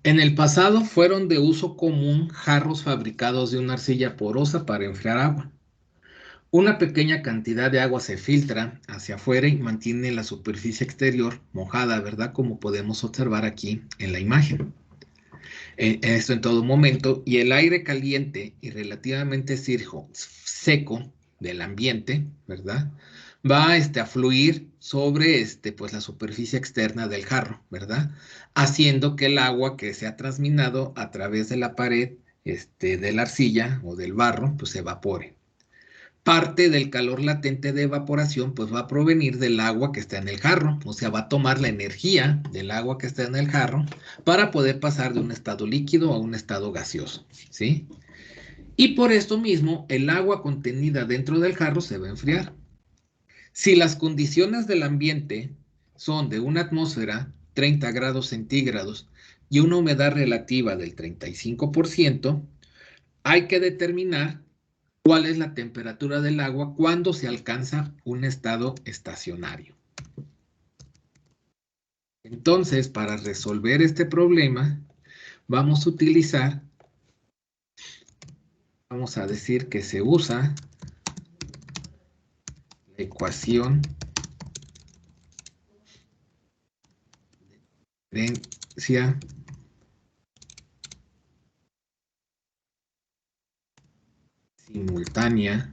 En el pasado fueron de uso común jarros fabricados de una arcilla porosa para enfriar agua. Una pequeña cantidad de agua se filtra hacia afuera y mantiene la superficie exterior mojada, ¿verdad? Como podemos observar aquí en la imagen. Esto en todo momento, y el aire caliente y relativamente seco del ambiente, ¿verdad? Va a fluir sobre pues, la superficie externa del jarro, ¿verdad? Haciendo que el agua que se ha transminado a través de la pared de la arcilla o del barro, pues se evapore. Parte del calor latente de evaporación pues va a provenir del agua que está en el jarro, o sea, va a tomar la energía del agua que está en el jarro para poder pasar de un estado líquido a un estado gaseoso, ¿sí? Y por esto mismo, el agua contenida dentro del jarro se va a enfriar. Si las condiciones del ambiente son de una atmósfera, 30 grados centígrados, y una humedad relativa del 35%, hay que determinar cuál es la temperatura del agua cuando se alcanza un estado estacionario. Entonces, para resolver este problema, vamos a decir que se usa la ecuación de diferencia simultánea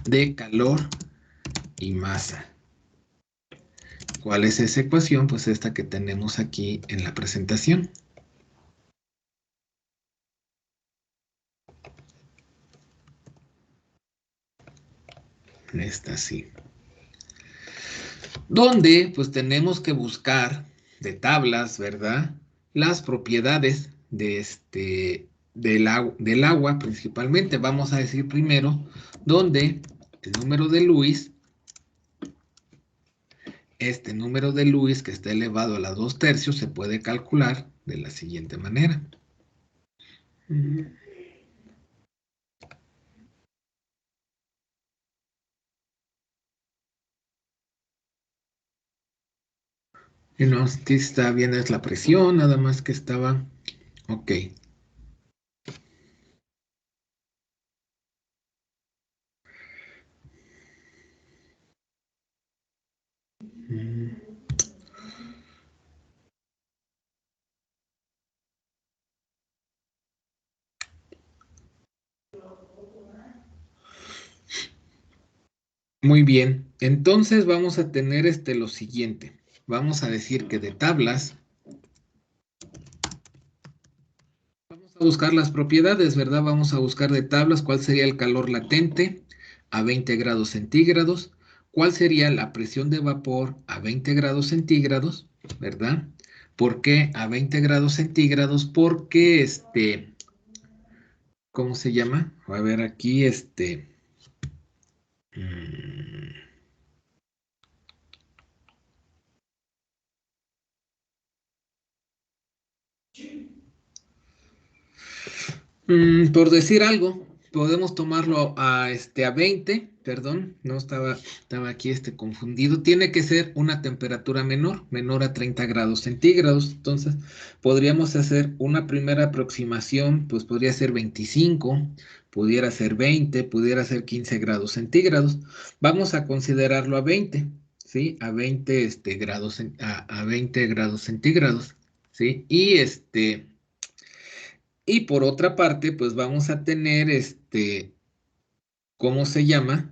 de calor y masa. ¿Cuál es esa ecuación? Pues esta que tenemos aquí en la presentación. Esta sí. Donde pues tenemos que buscar de tablas, ¿verdad? Las propiedades del agua principalmente. Vamos a decir primero donde el número de Lewis, este número de Lewis que está elevado a la 2/3 se puede calcular de la siguiente manera. Y no, aquí está bien, es la presión, nada más que estaba. Ok. Muy bien. Entonces vamos a tener lo siguiente. Vamos a decir que de tablas vamos a buscar las propiedades, ¿verdad? Vamos a buscar de tablas cuál sería el calor latente a 20 grados centígrados, cuál sería la presión de vapor a 20 grados centígrados, ¿verdad? ¿Por qué a 20 grados centígrados? Porque ¿cómo se llama? A ver aquí, por decir algo, podemos tomarlo a 20, perdón, no estaba aquí confundido. Tiene que ser una temperatura menor a 30 grados centígrados. Entonces, podríamos hacer una primera aproximación, pues podría ser 25, pudiera ser 20, pudiera ser 15 grados centígrados. Vamos a considerarlo a 20, ¿sí? A 20 grados, a 20 grados centígrados, ¿sí? Y por otra parte, pues vamos a tener ¿cómo se llama?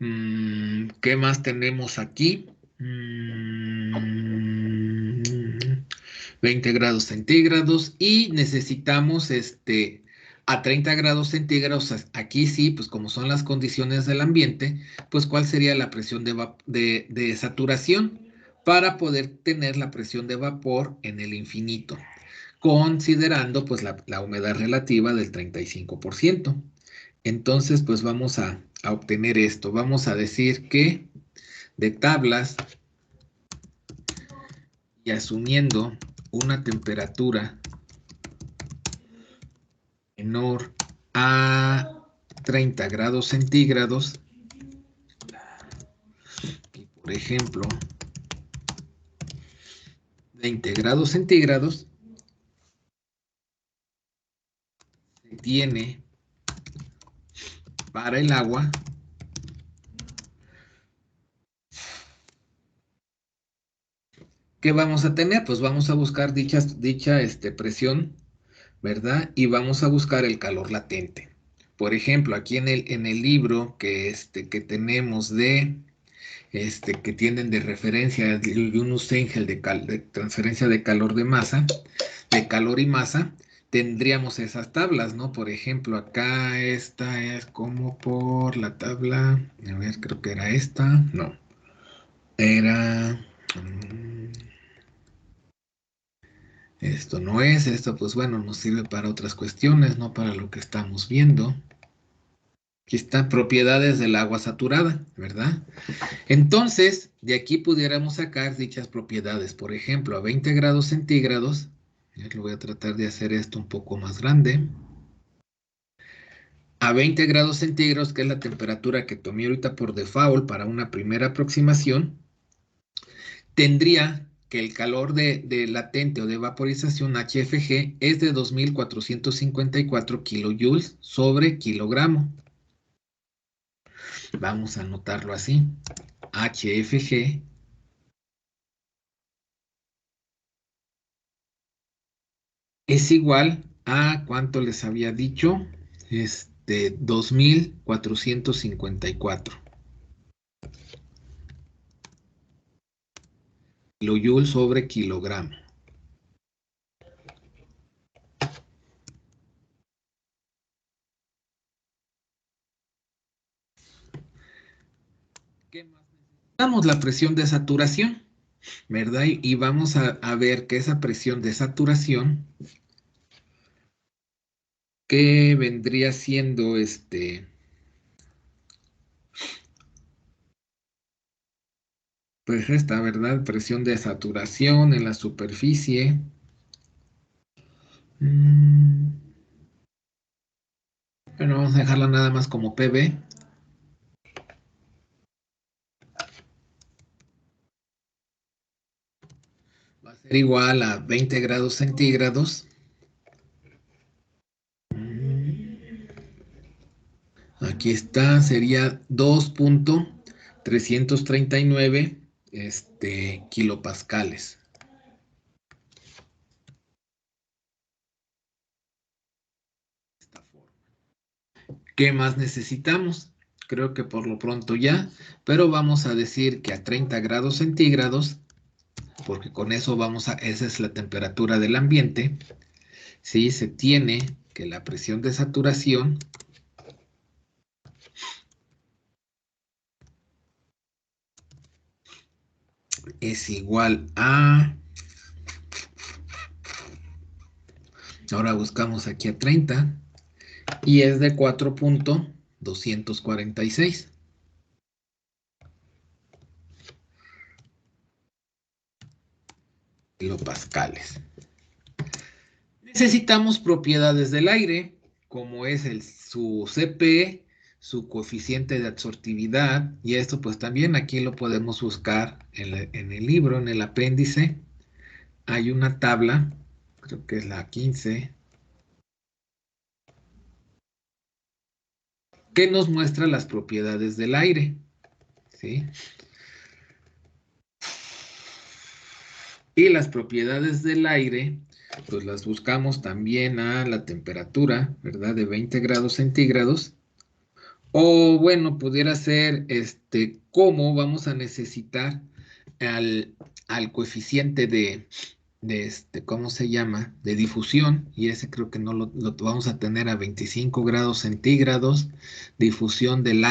¿Qué más tenemos aquí? Mm, 20 grados centígrados y necesitamos a 30 grados centígrados. Aquí sí, pues como son las condiciones del ambiente, pues cuál sería la presión de saturación para poder tener la presión de vapor en el infinito, considerando pues la humedad relativa del 35%. Entonces, pues vamos a obtener esto. Vamos a decir que de tablas y asumiendo una temperatura menor a 30 grados centígrados, y por ejemplo, 20 grados centígrados, se tiene para el agua, ¿qué vamos a tener? Pues vamos a buscar dicha presión, ¿verdad? Y vamos a buscar el calor latente. Por ejemplo, aquí en el libro que tenemos que tienen de referencia de Yunus Engel de transferencia de calor de masa, de calor y masa, tendríamos esas tablas, ¿no? Por ejemplo, acá esta es como por la tabla, a ver, creo que era esta, no, era... esto no es, esto pues bueno, nos sirve para otras cuestiones, no para lo que estamos viendo. Aquí están propiedades del agua saturada, ¿verdad? Entonces, de aquí pudiéramos sacar dichas propiedades. Por ejemplo, a 20 grados centígrados, lo voy a tratar de hacer esto un poco más grande. A 20 grados centígrados, que es la temperatura que tomé ahorita por default para una primera aproximación, tendría que el calor de latente o de vaporización HFG es de 2454 kilojoules sobre kilogramo. Vamos a anotarlo así. HFG es igual a, ¿cuánto les había dicho? 2454 kilojoules sobre kilogramo. ¿Qué más necesitamos? La presión de saturación, ¿verdad? Y vamos a ver que esa presión de saturación, que vendría siendo pues esta, ¿verdad? Presión de saturación en la superficie. Mm, Bueno, vamos a dejarla nada más como PB. Va a ser igual a 20 grados centígrados. Aquí está, sería 2.339 kilopascales. ¿Qué más necesitamos? Creo que por lo pronto ya, pero vamos a decir que a 30 grados centígrados, porque con eso esa es la temperatura del ambiente, ¿sí? Se tiene que la presión de saturación es igual a, ahora buscamos aquí a 30, y es de 4.246 kilopascales. Necesitamos propiedades del aire, como es su CP, su coeficiente de absortividad, y esto pues también aquí lo podemos buscar en el libro, en el apéndice. Hay una tabla, creo que es la 15, que nos muestra las propiedades del aire, ¿sí? Y las propiedades del aire, pues las buscamos también a la temperatura, ¿verdad? De 20 grados centígrados. O bueno, pudiera ser cómo vamos a necesitar al, al coeficiente de ¿cómo se llama? De difusión, y ese creo que no lo vamos a tener a 25 grados centígrados, difusión del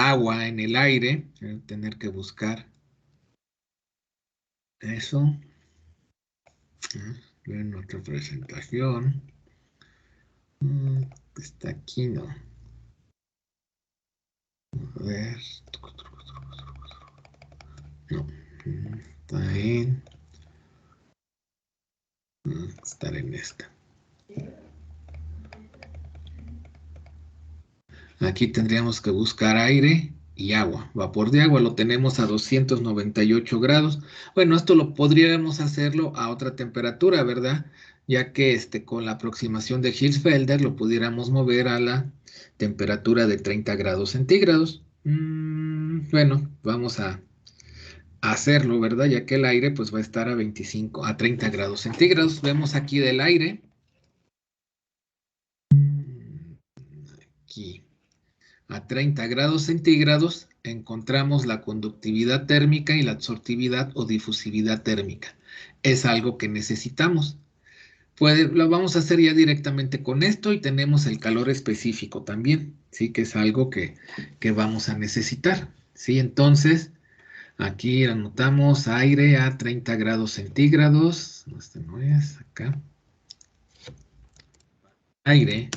agua en el aire, tener que buscar eso, en otra presentación. Está aquí, ¿no? A ver, no, está estar en esta. Aquí tendríamos que buscar aire y agua. Vapor de agua lo tenemos a 298 grados. Bueno, esto lo podríamos hacerlo a otra temperatura, ¿verdad? Ya que con la aproximación de Hirschfelder lo pudiéramos mover a la temperatura de 30 grados centígrados. Bueno, vamos a hacerlo, ¿verdad? Ya que el aire pues va a estar a 25, a 30 grados centígrados. Vemos aquí del aire. Aquí. A 30 grados centígrados encontramos la conductividad térmica y la absortividad o difusividad térmica. Es algo que necesitamos. Lo vamos a hacer ya directamente con esto y tenemos el calor específico también, ¿sí? Que es algo que vamos a necesitar, ¿sí? Entonces, aquí anotamos aire a 30 grados centígrados. Este no es acá. Aire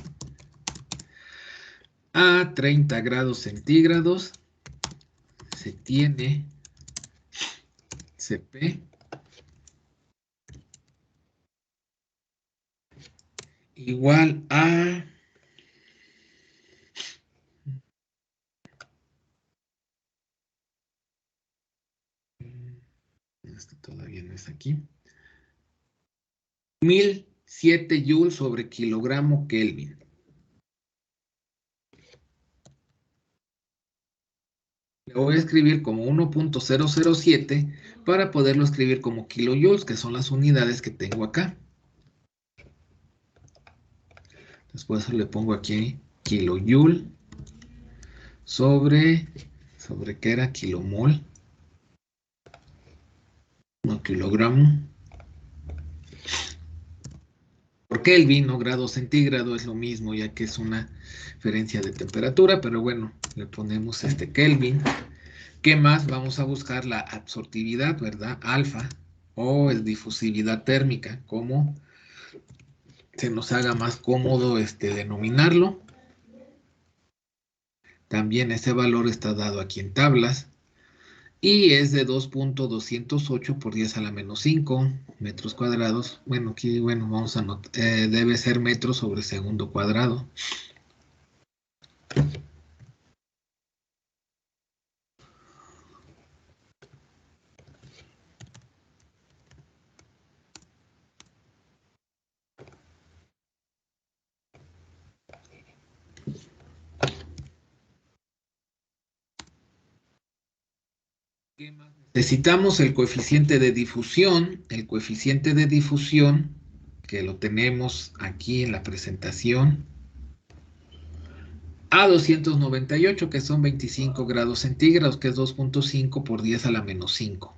a 30 grados centígrados se tiene Cp igual a... Esto todavía no es aquí. 1007 joules sobre kilogramo Kelvin. Lo voy a escribir como 1.007 para poderlo escribir como kilojoules, que son las unidades que tengo acá. Después le pongo aquí kilojoule sobre ¿qué era? Kilomol. No, kilogramo. Por Kelvin, no grado centígrado, es lo mismo, ya que es una diferencia de temperatura, pero bueno, le ponemos Kelvin. ¿Qué más? Vamos a buscar la absortividad, ¿verdad? Alfa o difusividad térmica, como se nos haga más cómodo denominarlo. También ese valor está dado aquí en tablas y es de 2.208 por 10 a la menos 5 metros cuadrados. Bueno, aquí, bueno, vamos a notar, debe ser metros sobre segundo cuadrado. Necesitamos el coeficiente de difusión. El coeficiente de difusión, que lo tenemos aquí en la presentación, a 298, que son 25 grados centígrados, que es 2.5 por 10 a la menos 5.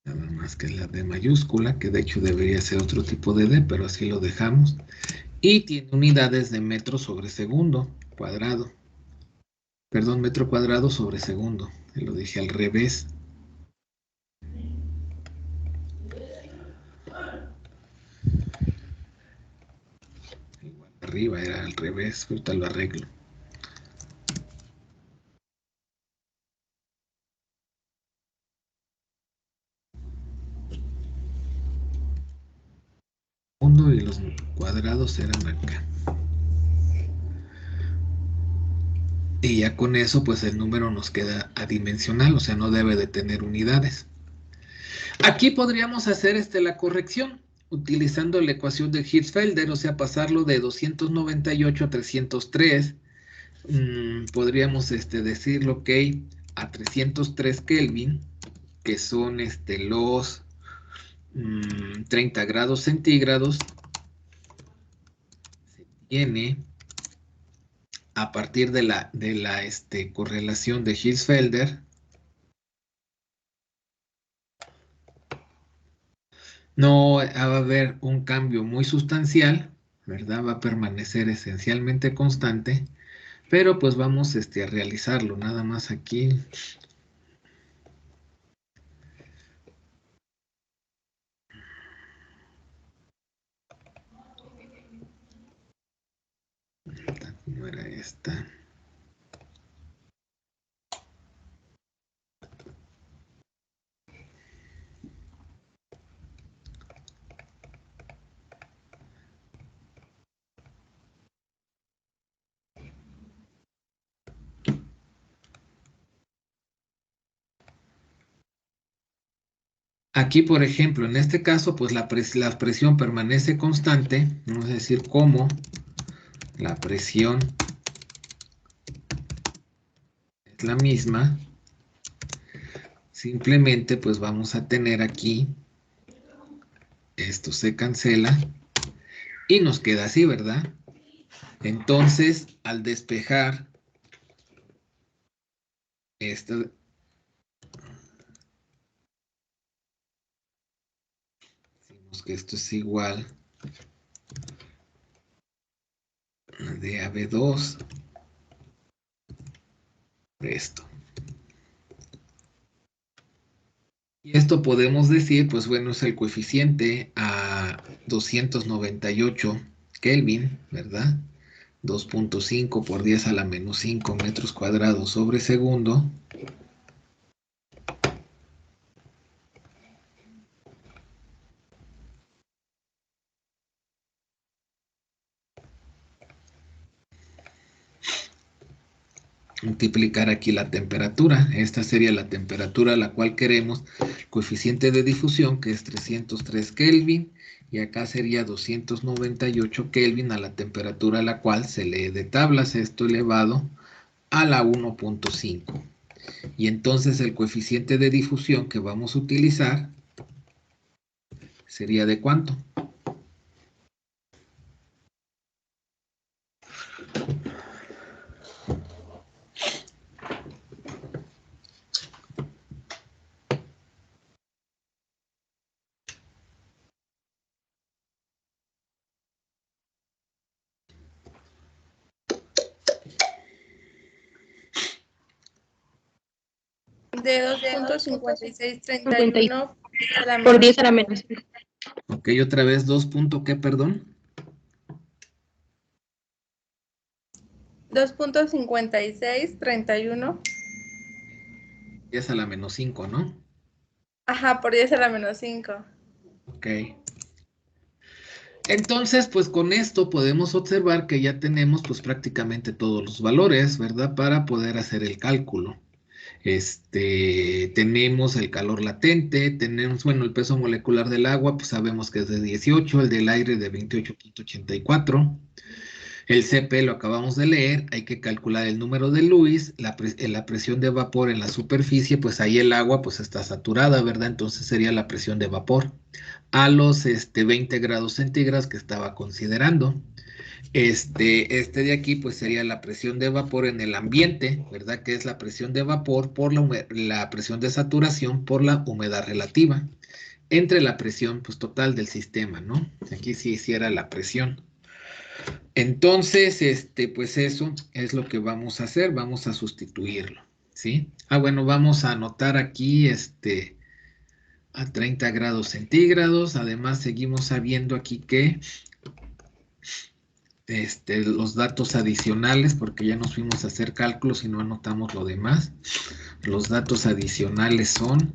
Nada más que la D mayúscula, que de hecho debería ser otro tipo de D, pero así lo dejamos. Y tiene unidades de metro sobre segundo cuadrado. Perdón, metro cuadrado sobre segundo. Lo dije al revés. Igual arriba era al revés, ahorita lo arreglo. Y los cuadrados eran acá. Y ya con eso, pues el número nos queda adimensional, o sea, no debe de tener unidades. Aquí podríamos hacer la corrección utilizando la ecuación de Hirschfelder, o sea, pasarlo de 298 a 303. Podríamos decirlo que a 303 Kelvin, que son los 30 grados centígrados, se tiene a partir de la correlación de Hirschfelder. No va a haber un cambio muy sustancial, ¿verdad? Va a permanecer esencialmente constante, pero pues vamos a realizarlo. Nada más aquí No era esta. Aquí, por ejemplo, en este caso, pues la presión permanece constante. Vamos a decir cómo la presión es la misma. Simplemente, pues vamos a tener aquí, esto se cancela y nos queda así, ¿verdad? Entonces, al despejar esta, decimos que esto es igual de AB2 de esto. Y esto podemos decir, pues bueno, es el coeficiente a 298 Kelvin, ¿verdad? 2.5 por 10 a la menos 5 metros cuadrados sobre segundo. Multiplicar aquí la temperatura. Esta sería la temperatura a la cual queremos el coeficiente de difusión, que es 303 Kelvin, y acá sería 298 Kelvin a la temperatura a la cual se lee de tablas, esto elevado a la 1.5. Y entonces el coeficiente de difusión que vamos a utilizar sería ¿de cuánto? De 2.5631 por 10 a la menos 5. Ok, otra vez 2. ¿Qué, perdón? 2.5631. 10 a la menos 5, ¿no? Ajá, por 10 a la menos 5. Ok. Entonces, pues con esto podemos observar que ya tenemos pues prácticamente todos los valores, ¿verdad? Para poder hacer el cálculo. Tenemos el calor latente, tenemos, bueno, el peso molecular del agua, pues sabemos que es de 18, el del aire de 28.84. El CP lo acabamos de leer, hay que calcular el número de Lewis, la presión de vapor en la superficie, pues ahí el agua pues está saturada, ¿verdad? Entonces sería la presión de vapor a los 20 grados centígrados que estaba considerando. De aquí pues sería la presión de vapor en el ambiente, ¿verdad? Que es la presión de vapor por la presión de saturación por la humedad relativa, entre la presión pues total del sistema, ¿no? Aquí sí hiciera la presión. Entonces, pues eso es lo que vamos a hacer, vamos a sustituirlo, ¿sí? Bueno, vamos a anotar aquí, a 30 grados centígrados, además seguimos sabiendo aquí que, los datos adicionales, porque ya nos fuimos a hacer cálculos y no anotamos lo demás, los datos adicionales son,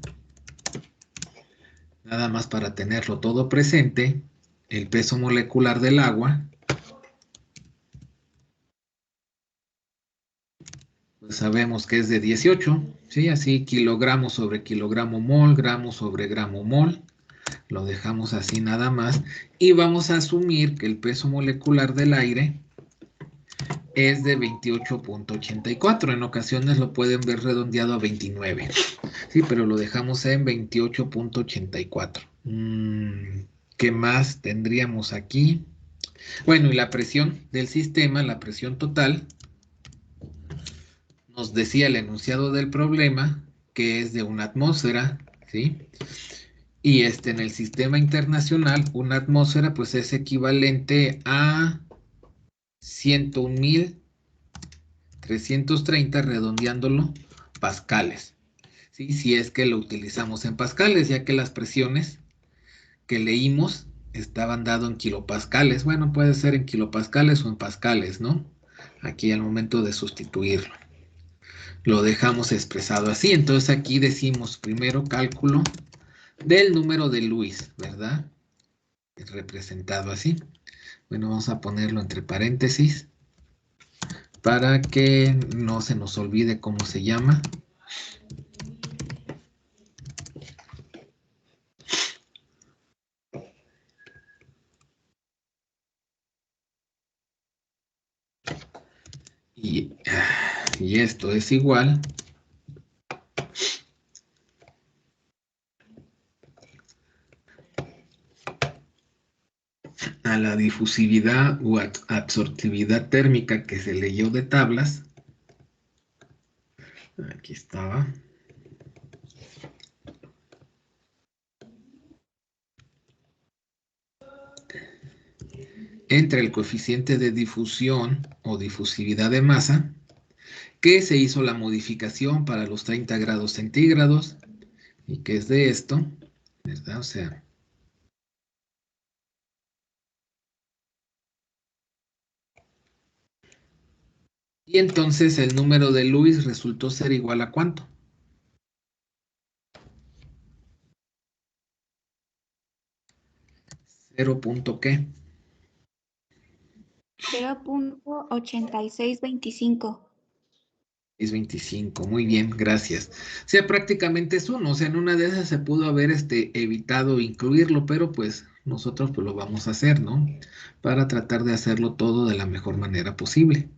nada más para tenerlo todo presente, el peso molecular del agua, pues sabemos que es de 18, ¿sí? Así kilogramo sobre kilogramo mol, gramo sobre gramo mol. Lo dejamos así nada más. Y vamos a asumir que el peso molecular del aire es de 28.84. En ocasiones lo pueden ver redondeado a 29. Sí, pero lo dejamos en 28.84. ¿Qué más tendríamos aquí? Bueno, y la presión del sistema, la presión total, nos decía el enunciado del problema que es de una atmósfera, ¿sí? Y en el sistema internacional, una atmósfera pues es equivalente a 101.330, redondeándolo, pascales. ¿Sí? Si es que lo utilizamos en pascales, ya que las presiones que leímos estaban dado en kilopascales. Bueno, puede ser en kilopascales o en pascales, ¿no? aquí al momento de sustituirlo. Lo dejamos expresado así. Entonces aquí decimos primero cálculo del número de Lewis, ¿verdad? Representado así. Bueno, vamos a ponerlo entre paréntesis para que no se nos olvide cómo se llama. Y esto es igual a la difusividad o absortividad térmica que se leyó de tablas. Aquí estaba. Entre el coeficiente de difusión o difusividad de masa, que se hizo la modificación para los 30 grados centígrados, y que es de esto, ¿verdad? O sea, y entonces el número de Lewis resultó ser igual a ¿cuánto? 0. ¿Qué? 0.8625. Es 25, muy bien, gracias. O sea, prácticamente es uno, o sea, en una de esas se pudo haber evitado incluirlo, pero pues nosotros pues lo vamos a hacer, ¿no? Para tratar de hacerlo todo de la mejor manera posible.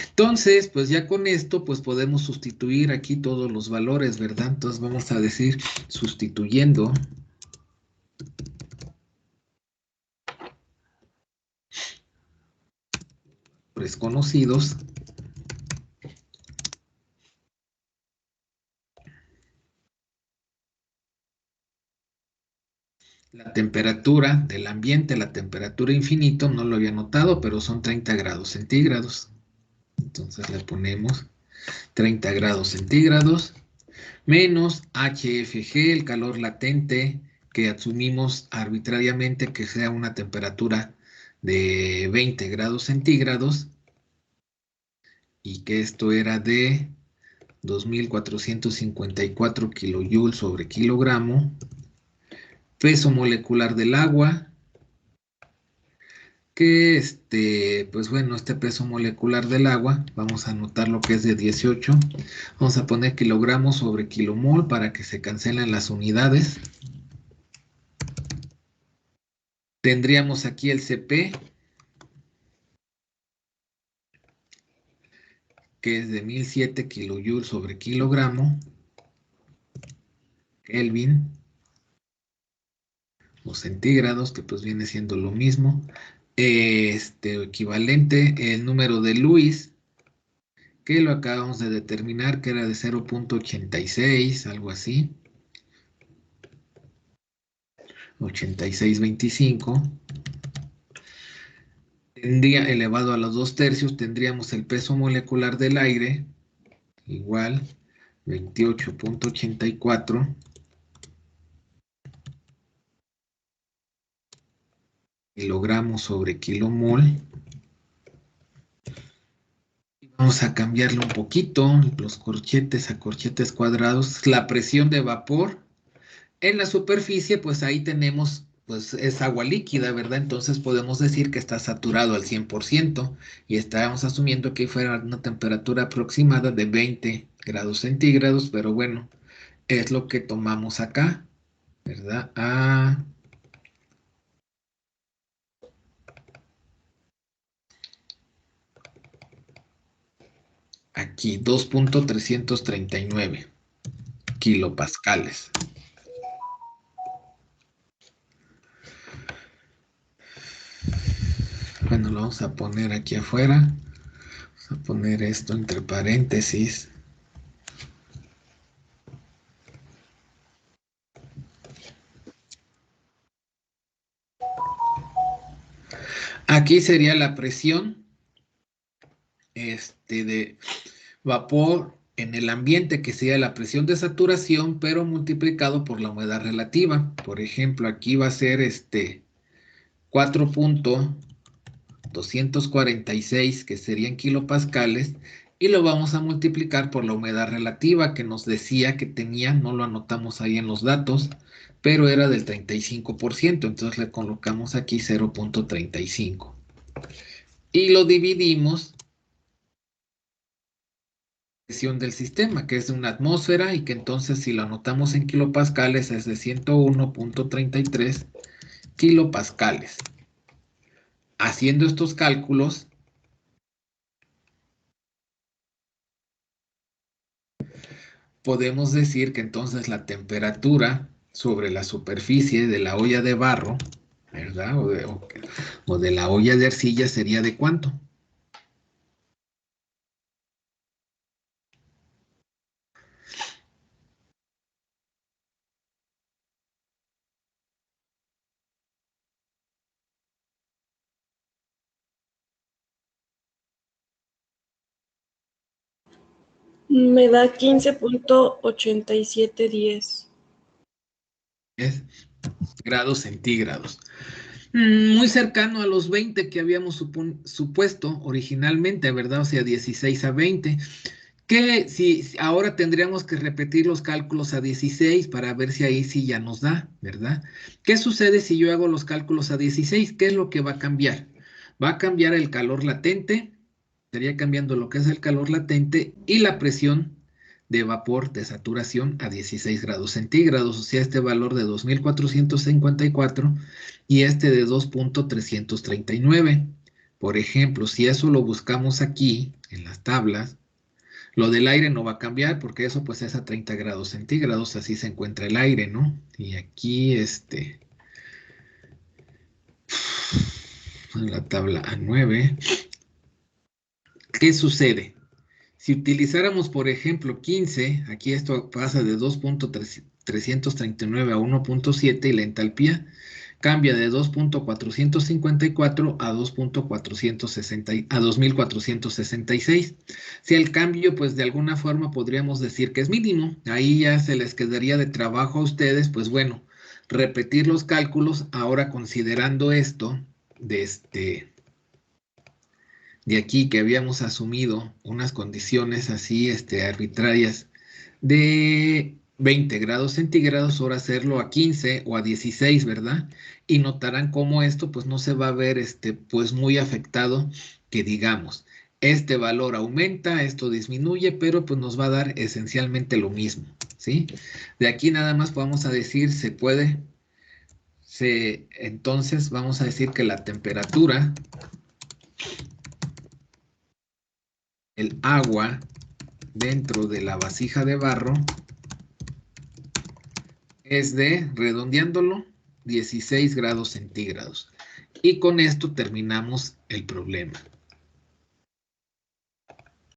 Entonces, pues ya con esto, pues podemos sustituir aquí todos los valores, ¿verdad? Entonces vamos a decir, sustituyendo valores conocidos, la temperatura del ambiente, la temperatura infinito, no lo había notado, pero son 30 grados centígrados. Entonces le ponemos 30 grados centígrados menos HFG, el calor latente, que asumimos arbitrariamente que sea una temperatura de 20 grados centígrados y que esto era de 2.454 kilojoules sobre kilogramo. Peso molecular del agua, que pues bueno, este peso molecular del agua, vamos a anotar lo que es de 18, vamos a poner kilogramos sobre kilomol para que se cancelen las unidades. Tendríamos aquí el CP, que es de 1007 kilojoules sobre kilogramo, Kelvin, o centígrados, que pues viene siendo lo mismo. Equivalente, el número de Lewis, que lo acabamos de determinar, que era de 0.86, algo así. 8625. Tendría elevado a los 2/3, tendríamos el peso molecular del aire, igual, 28.84 kilogramos sobre kilomol. Vamos a cambiarle un poquito los corchetes a corchetes cuadrados. La presión de vapor en la superficie, pues ahí tenemos, pues es agua líquida, ¿verdad? Entonces podemos decir que está saturado al 100% y estábamos asumiendo que fuera una temperatura aproximada de 20 grados centígrados, pero bueno, es lo que tomamos acá, ¿verdad? Aquí 2.339 kilopascales. Bueno, lo vamos a poner aquí afuera. Vamos a poner esto entre paréntesis. Aquí sería la presión de vapor en el ambiente, que sería la presión de saturación, pero multiplicado por la humedad relativa. Por ejemplo, aquí va a ser 4.2 246, que serían kilopascales, y lo vamos a multiplicar por la humedad relativa que nos decía que tenía, no lo anotamos ahí en los datos, pero era del 35%, entonces le colocamos aquí 0.35. Y lo dividimos presión del sistema, que es de una atmósfera, y que entonces si lo anotamos en kilopascales es de 101.33 kilopascales. Haciendo estos cálculos, podemos decir que entonces la temperatura sobre la superficie de la olla de barro, ¿verdad? O de la olla de arcilla sería ¿de cuánto? Me da 15.8710. Es grados centígrados. Muy cercano a los 20 que habíamos supuesto originalmente, ¿verdad? O sea, 16 a 20. Que si ahora tendríamos que repetir los cálculos a 16 para ver si ahí sí ya nos da, ¿verdad? ¿Qué sucede si yo hago los cálculos a 16? ¿Qué es lo que va a cambiar? Va a cambiar el calor latente, estaría cambiando lo que es el calor latente y la presión de vapor de saturación a 16 grados centígrados, o sea, este valor de 2454 y este de 2.339. Por ejemplo, si eso lo buscamos aquí en las tablas, lo del aire no va a cambiar porque eso pues es a 30 grados centígrados, así se encuentra el aire, ¿no? Y aquí en la tabla A9, ¿qué sucede? Si utilizáramos, por ejemplo, 15, aquí esto pasa de 2.339 a 1.7 y la entalpía cambia de 2.454 a 2.466. Si el cambio, pues de alguna forma podríamos decir que es mínimo, ahí ya se les quedaría de trabajo a ustedes, pues bueno, repetir los cálculos ahora considerando esto de aquí que habíamos asumido unas condiciones así arbitrarias de 20 grados centígrados, ahora hacerlo a 15 o a 16, ¿verdad? Y notarán cómo esto pues no se va a ver pues muy afectado, que digamos, este valor aumenta, esto disminuye, pero pues nos va a dar esencialmente lo mismo, ¿sí? De aquí nada más vamos a decir, entonces vamos a decir que la temperatura, el agua dentro de la vasija de barro es de, redondeándolo, 16 grados centígrados. Y con esto terminamos el problema.